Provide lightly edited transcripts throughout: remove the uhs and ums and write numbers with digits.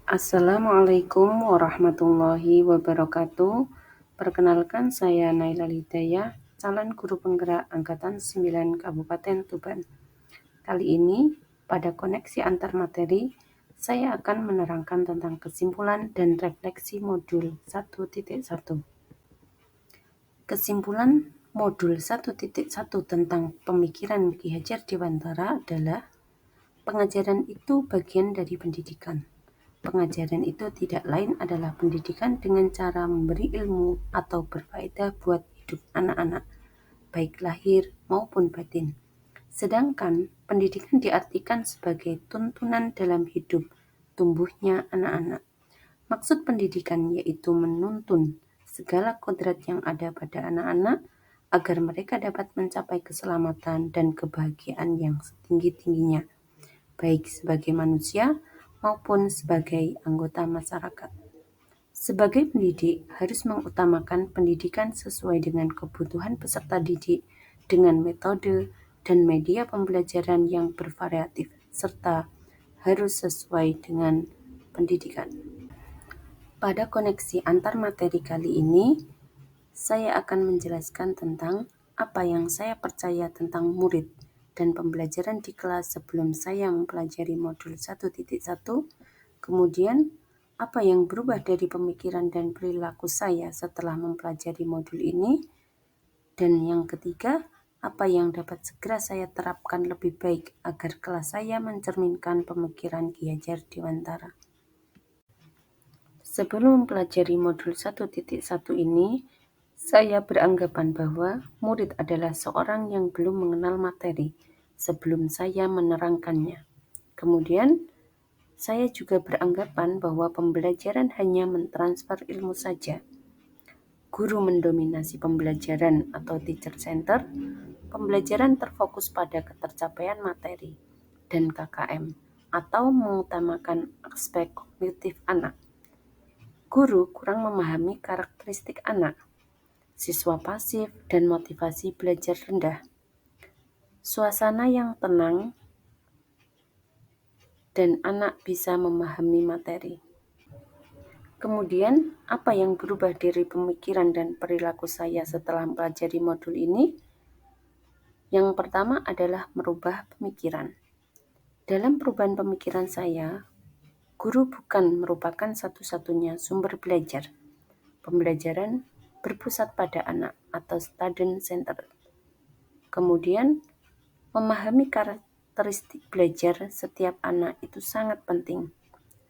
Assalamualaikum warahmatullahi wabarakatuh. Perkenalkan saya Naila Hidayah, calon guru penggerak Angkatan 9 Kabupaten Tuban. Kali ini, pada koneksi antar materi, saya akan menerangkan tentang kesimpulan dan refleksi modul 1.1. Kesimpulan modul 1.1 tentang pemikiran Ki Hajar Dewantara adalah pengajaran itu bagian dari pendidikan. Pengajaran itu tidak lain adalah pendidikan dengan cara memberi ilmu atau berfaedah buat hidup anak-anak, baik lahir maupun batin. Sedangkan pendidikan diartikan sebagai tuntunan dalam hidup tumbuhnya anak-anak. Maksud pendidikan yaitu menuntun segala kodrat yang ada pada anak-anak agar mereka dapat mencapai keselamatan dan kebahagiaan yang setinggi-tingginya, baik sebagai manusia maupun sebagai anggota masyarakat. Sebagai pendidik, harus mengutamakan pendidikan sesuai dengan kebutuhan peserta didik dengan metode dan media pembelajaran yang bervariatif, serta harus sesuai dengan pendidikan. Pada koneksi antar materi kali ini, saya akan menjelaskan tentang apa yang saya percaya tentang murid dan pembelajaran di kelas sebelum saya mempelajari modul 1.1, kemudian apa yang berubah dari pemikiran dan perilaku saya setelah mempelajari modul ini, dan yang ketiga, apa yang dapat segera saya terapkan lebih baik agar kelas saya mencerminkan pemikiran Ki Hajar Dewantara. Sebelum mempelajari modul 1.1 ini, saya beranggapan bahwa murid adalah seorang yang belum mengenal materi sebelum saya menerangkannya. Kemudian, saya juga beranggapan bahwa pembelajaran hanya mentransfer ilmu saja. Guru mendominasi pembelajaran atau teacher center, pembelajaran terfokus pada ketercapaian materi dan KKM atau mengutamakan aspek kognitif anak. Guru kurang memahami karakteristik anak, siswa pasif, dan motivasi belajar rendah. Suasana yang tenang dan anak bisa memahami materi. Kemudian, apa yang berubah dari pemikiran dan perilaku saya setelah mempelajari modul ini? Yang pertama adalah merubah pemikiran. Dalam perubahan pemikiran saya, guru bukan merupakan satu-satunya sumber belajar. Pembelajaran berpusat pada anak atau student center. Kemudian, memahami karakteristik belajar setiap anak itu sangat penting,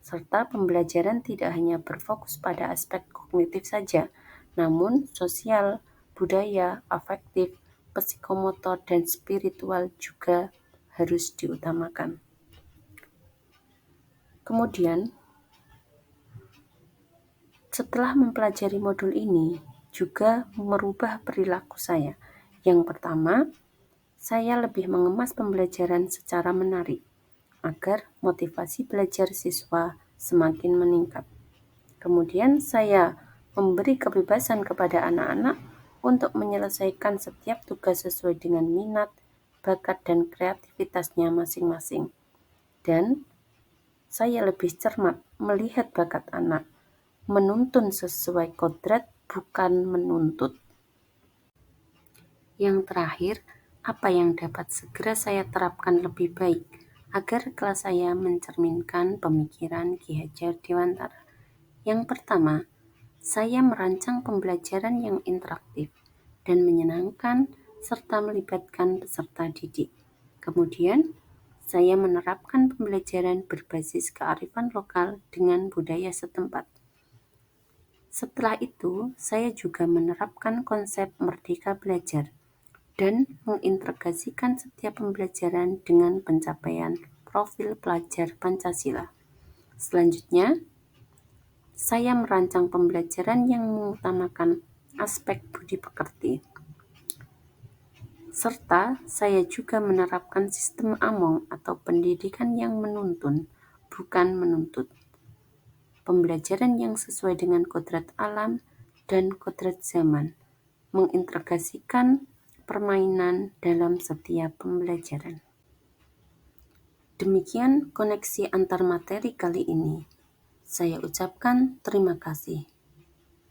serta pembelajaran tidak hanya berfokus pada aspek kognitif saja, namun sosial, budaya, afektif, psikomotor, dan spiritual juga harus diutamakan. Kemudian, setelah mempelajari modul ini, juga merubah perilaku saya. Yang pertama, saya lebih mengemas pembelajaran secara menarik, agar motivasi belajar siswa semakin meningkat. Kemudian saya memberi kebebasan kepada anak-anak untuk menyelesaikan setiap tugas sesuai dengan minat, bakat, dan kreativitasnya masing-masing. Dan saya lebih cermat melihat bakat anak, menuntun sesuai kodrat, bukan menuntut. Yang terakhir, apa yang dapat segera saya terapkan lebih baik agar kelas saya mencerminkan pemikiran Ki Hajar Dewantara. Yang pertama, saya merancang pembelajaran yang interaktif dan menyenangkan serta melibatkan peserta didik. Kemudian, saya menerapkan pembelajaran berbasis kearifan lokal dengan budaya setempat. Setelah itu, saya juga menerapkan konsep merdeka belajar dan mengintegrasikan setiap pembelajaran dengan pencapaian profil pelajar Pancasila. Selanjutnya, saya merancang pembelajaran yang mengutamakan aspek budi pekerti. Serta saya juga menerapkan sistem AMONG atau pendidikan yang menuntun, bukan menuntut. Pembelajaran yang sesuai dengan kodrat alam dan kodrat zaman, mengintegrasikan permainan dalam setiap pembelajaran. Demikian koneksi antar materi kali ini. Saya ucapkan terima kasih.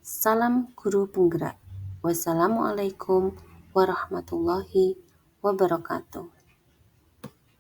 Salam guru penggerak. Wassalamualaikum warahmatullahi wabarakatuh.